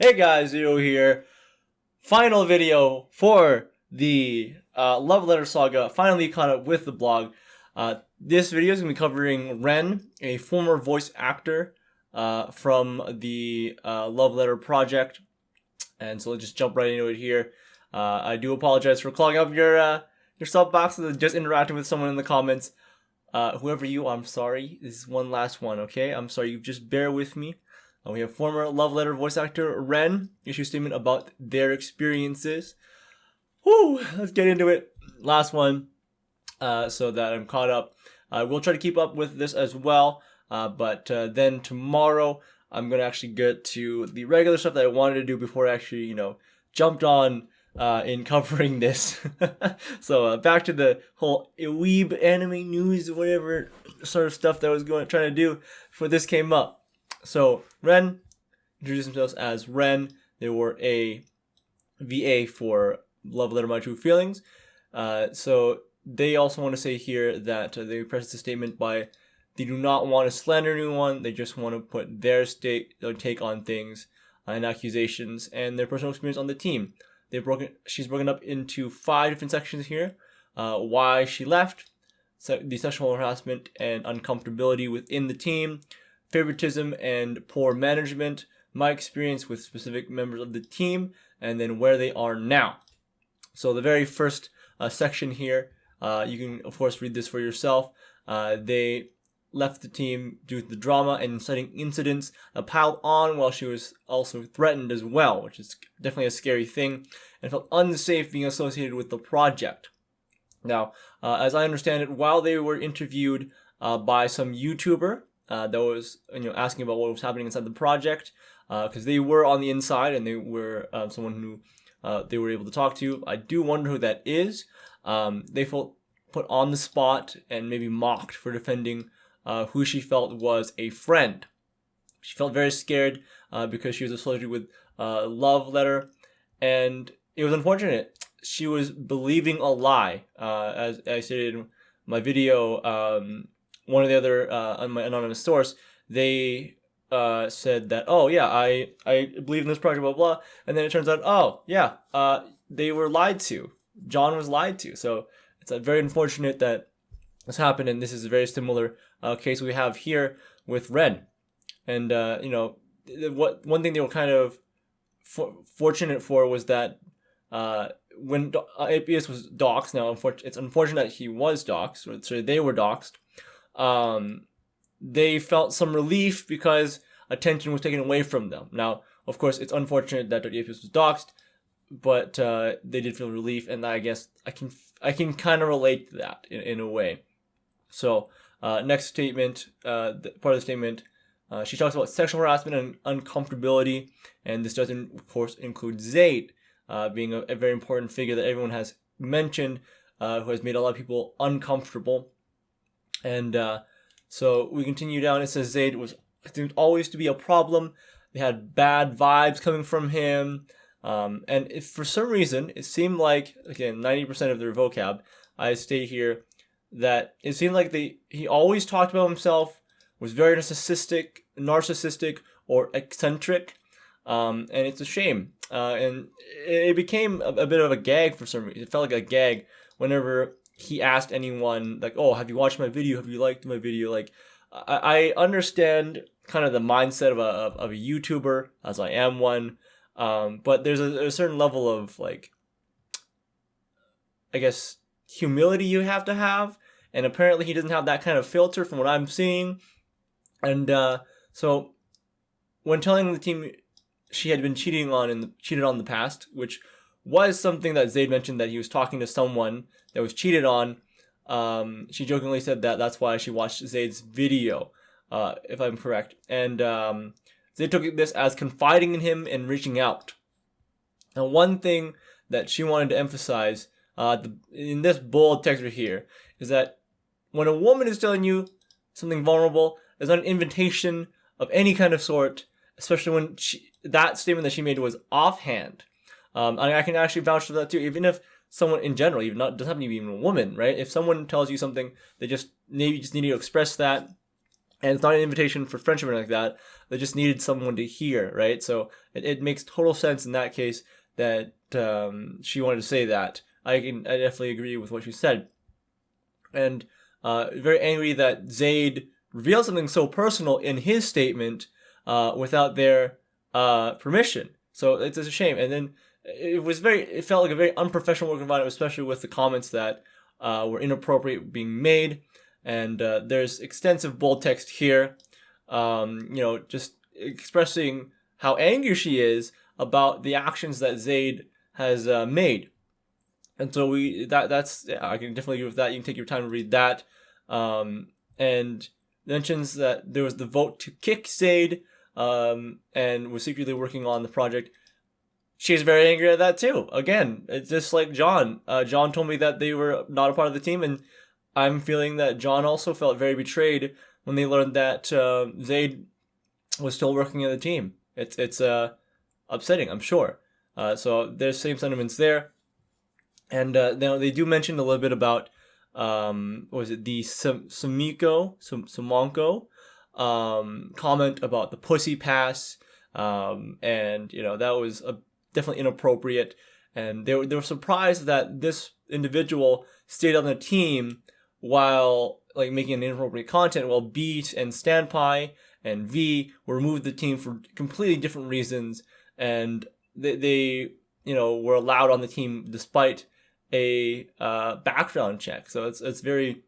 Hey guys, Zero here. Final video for the Love Letter Saga. Finally caught up with the blog. This video is going to be covering Ren, a former voice actor from the Love Letter project. And so let's just jump right into it here. I do apologize for clogging up your sub box and just interacting with someone in the comments. Whoever you, I'm sorry. This is one last one, okay? I'm sorry. You just bear with me. We have former Love Letter voice actor Ren issue a statement about their experiences. Whoo! Let's get into it. Last one, so that I'm caught up. I will try to keep up with this as well, but then tomorrow I'm gonna actually get to the regular stuff that I wanted to do before I actually, jumped on in covering this. So back to the whole weeb anime news, whatever sort of stuff that I was trying to do before this came up. So Ren introduced themselves as Ren. They were a VA for Love Letter My True Feelings. So they also want to say here that they prefaced the statement by they do not want to slander anyone. They just want to put their take on things and accusations and their personal experience on the team. She's broken up into 5 different sections here. Why she left, the sexual harassment and uncomfortability within the team, favoritism and poor management, my experience with specific members of the team, and then where they are now. So the very first section here, you can of course read this for yourself. They left the team due to the drama and inciting incidents that piled on while she was also threatened as well, which is definitely a scary thing, and felt unsafe being associated with the project. Now, as I understand it, while they were interviewed by some YouTuber, that was asking about what was happening inside the project, because they were on the inside and they were someone who they were able to talk to. I do wonder who that is. They felt put on the spot and maybe mocked for defending who she felt was a friend. She felt very scared because she was associated with Love Letter, and it was unfortunate. She was believing a lie, as I stated in my video. One of the other on my anonymous source, they said that, oh yeah, I believe in this project, blah blah, and then it turns out, oh yeah, they were lied to. John was lied to. So it's very unfortunate that this happened, and this is a very similar case we have here with Ren. And one thing they were kind of fortunate for was that when APS was doxxed. Now, it's unfortunate that he was doxxed, so they were doxxed. They felt some relief because attention was taken away from them. Now, of course, it's unfortunate that APS was doxxed, but they did feel relief, and I guess I can kind of relate to that in a way. So, next statement, part of the statement, she talks about sexual harassment and uncomfortability, and this doesn't, of course, include Zayd, being a very important figure that everyone has mentioned, who has made a lot of people uncomfortable. And so we continue down. It says Zayd seemed always to be a problem. They had bad vibes coming from him. And if for some reason it seemed like, again, 90% of their vocab, I state here that it seemed like he always talked about himself, was very narcissistic or eccentric. And it's a shame. And it became a bit of a gag for some reason. It felt like a gag whenever he asked anyone, like, oh, have you watched my video? Have you liked my video? Like, I understand kind of the mindset of a YouTuber, as I am one. But there's a certain level of, like, I guess, humility you have to have. And apparently he doesn't have that kind of filter from what I'm seeing. And so when telling the team she had been cheated on in the past, which was something that Zayd mentioned, that he was talking to someone that was cheated on. She jokingly said that that's why she watched Zayd's video, if I'm correct. And Zayd took this as confiding in him and reaching out. Now, one thing that she wanted to emphasize in this bold text right here is that when a woman is telling you something vulnerable, it's not an invitation of any kind of sort, especially when that statement that she made was offhand. I can actually vouch for that too, even if someone in general, doesn't have to be even a woman, right? If someone tells you something, they just need to express that and it's not an invitation for friendship or anything like that. They just needed someone to hear, right? So it makes total sense in that case that she wanted to say that. I definitely agree with what she said, and very angry that Zayd revealed something so personal in his statement without their permission. So it's a shame. And then it felt like a very unprofessional work environment, especially with the comments that were inappropriate being made. And there's extensive bold text here, just expressing how angry she is about the actions that Zayd has made. And so I can definitely agree with that. You can take your time to read that. And mentions that there was the vote to kick Zayd, and was secretly working on the project. She's very angry at that too. Again, it's just like John. John told me that they were not a part of the team, and I'm feeling that John also felt very betrayed when they learned that Zayd was still working in the team. It's upsetting, I'm sure. So there's same sentiments there. And now they do mention a little bit about what was it, the Samonko comment about the pussy pass, and that was definitely inappropriate, and they were surprised that this individual stayed on the team while like making an inappropriate content, while Beat and Standpie and V were removed the team for completely different reasons, and they were allowed on the team despite a background check. So it's very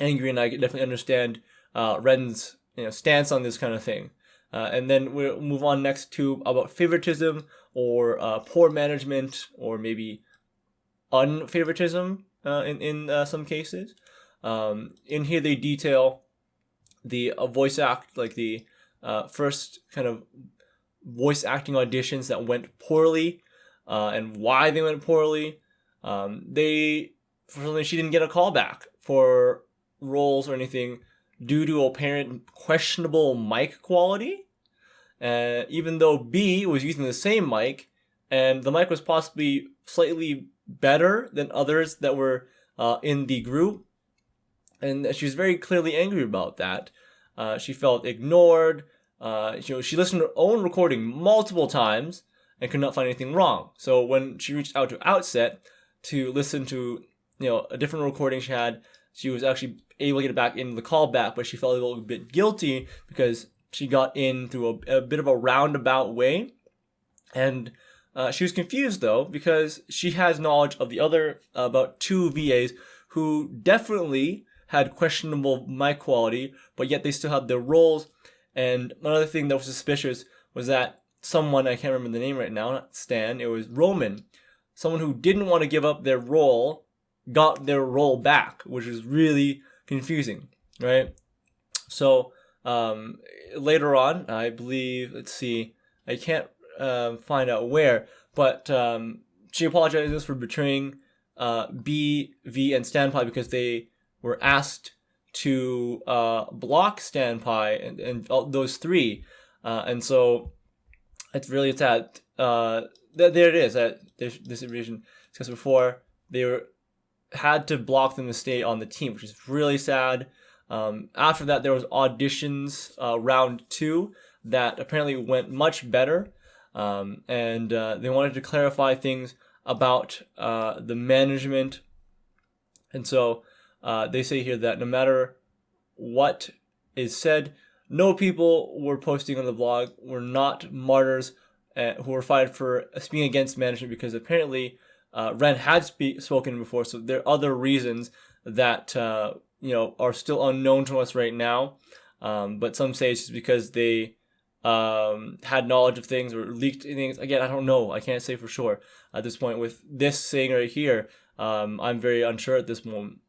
angry, and I definitely understand Ren's stance on this kind of thing. And then we'll move on next to about favoritism or poor management, or maybe unfavoritism in some cases. In here they detail the voice act, like the first kind of voice acting auditions that went poorly, and why they went poorly. She didn't get a call back for roles or anything due to apparent questionable mic quality. Even though B was using the same mic, and the mic was possibly slightly better than others that were in the group, and she was very clearly angry about that. She felt ignored. She listened to her own recording multiple times and could not find anything wrong. So when she reached out to Outset to listen to a different recording she was actually able to get it back into the callback, but she felt a little bit guilty because she got in through a bit of a roundabout way. And she was confused though, because she has knowledge of the other about two VAs who definitely had questionable mic quality, but yet they still had their roles. And another thing that was suspicious was that someone, I can't remember the name right now, not Stan, it was Roman, someone who didn't want to give up their role got their role back, which is really confusing, right? So later on, I believe, let's see, I can't find out where, but she apologizes for betraying B, V, and Standpie because they were asked to block Standpie and those three, and so it's really sad. There it is. This information discussed before, they had to block them to stay on the team, which is really sad. After that, there was auditions round 2 that apparently went much better, and they wanted to clarify things about the management. And so they say here that no matter what is said, no people were posting on the blog were not martyrs who were fired for speaking against management, because apparently Ren had spoken before, so there are other reasons that are still unknown to us right now. But some say it's just because they had knowledge of things or leaked things. Again, I don't know. I can't say for sure at this point. With this saying right here, I'm very unsure at this moment.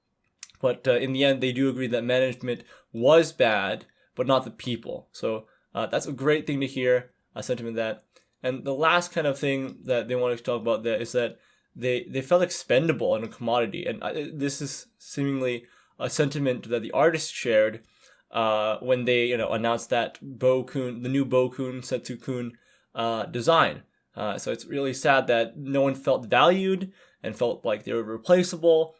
But in the end, they do agree that management was bad, but not the people. So that's a great thing to hear, a sentiment that. And the last kind of thing that they wanted to talk about that is that they felt expendable and a commodity. And this is seemingly a sentiment that the artist shared when they announced that the new Bo-kun, Setsu-kun design. So it's really sad that no one felt valued and felt like they were replaceable.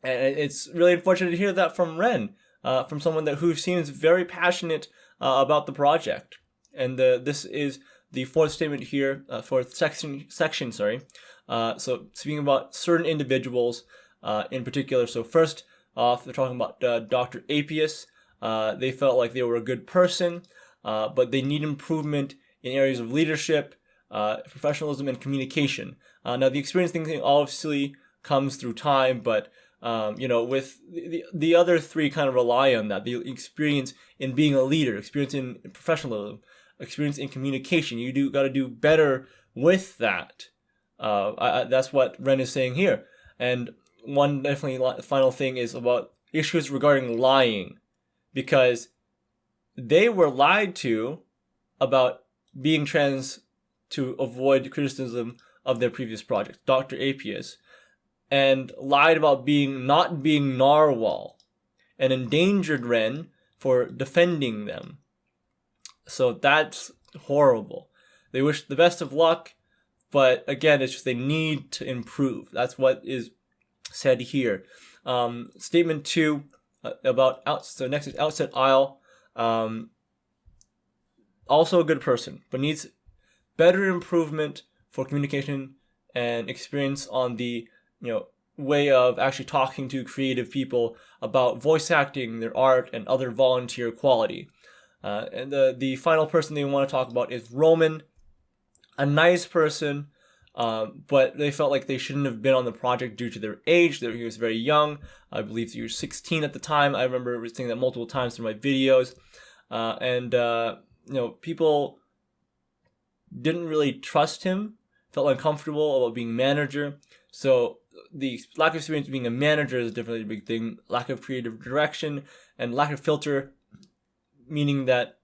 And it's really unfortunate to hear that from Ren. from someone who seems very passionate about the project. And this is the fourth statement here, fourth section. Sorry. So speaking about certain individuals in particular. So first off, they're talking about Dr. Apius. They felt like they were a good person, but they need improvement in areas of leadership, professionalism, and communication. Now, the experience thing obviously comes through time, but with the other three kind of rely on that. The experience in being a leader, experience in professionalism, experience in communication. You got to do better with that. That's what Ren is saying here. And one definitely final thing is about issues regarding lying, because they were lied to about being trans to avoid criticism of their previous project, Dr. Apius, and lied about not being narwhal, and endangered Ren for defending them. So that's horrible. They wish the best of luck, but again, it's just they need to improve. That's what is said here. Statement 2 so next is Outset Isle. Also a good person, but needs better improvement for communication and experience on the way of actually talking to creative people about voice acting, their art, and other volunteer quality. And the final person they want to talk about is Roman, a nice person, but they felt like they shouldn't have been on the project due to their age. He was very young. I believe he was 16 at the time. I remember saying that multiple times through my videos. People didn't really trust him, felt uncomfortable about being manager. So the lack of experience being a manager is definitely a big thing. Lack of creative direction and lack of filter, meaning that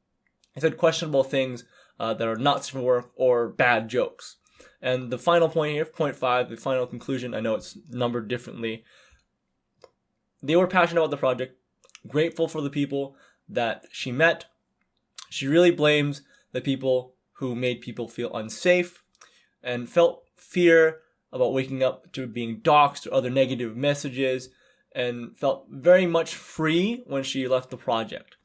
he said questionable things that are not safe for work or bad jokes. And the final point here, point 5, the final conclusion, I know it's numbered differently. They were passionate about the project, grateful for the people that she met. She really blames the people who made people feel unsafe and felt fear about waking up to being doxxed or other negative messages, and felt very much free when she left the project.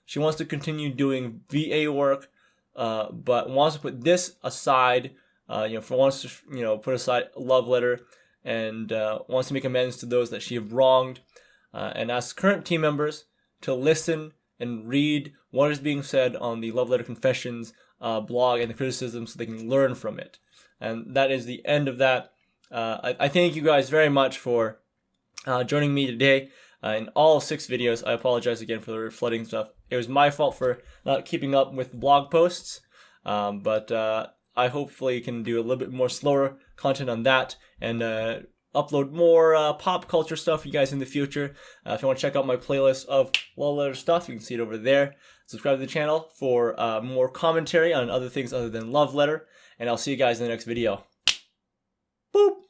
She wants to continue doing VA work, but wants to put this aside, wants to put aside a love letter, and wants to make amends to those that she have wronged, and asks current team members to listen and read what is being said on the Love Letter Confessions blog and the criticism so they can learn from it. And that is the end of that. I thank you guys very much for joining me today in all 6 videos. I apologize again for the flooding stuff. It was my fault for not keeping up with blog posts, but I hopefully can do a little bit more slower content on that and upload more pop culture stuff for you guys in the future. If you want to check out my playlist of love letter stuff, you can see it over there. Subscribe to the channel for more commentary on other things other than love letter, and I'll see you guys in the next video. Boop!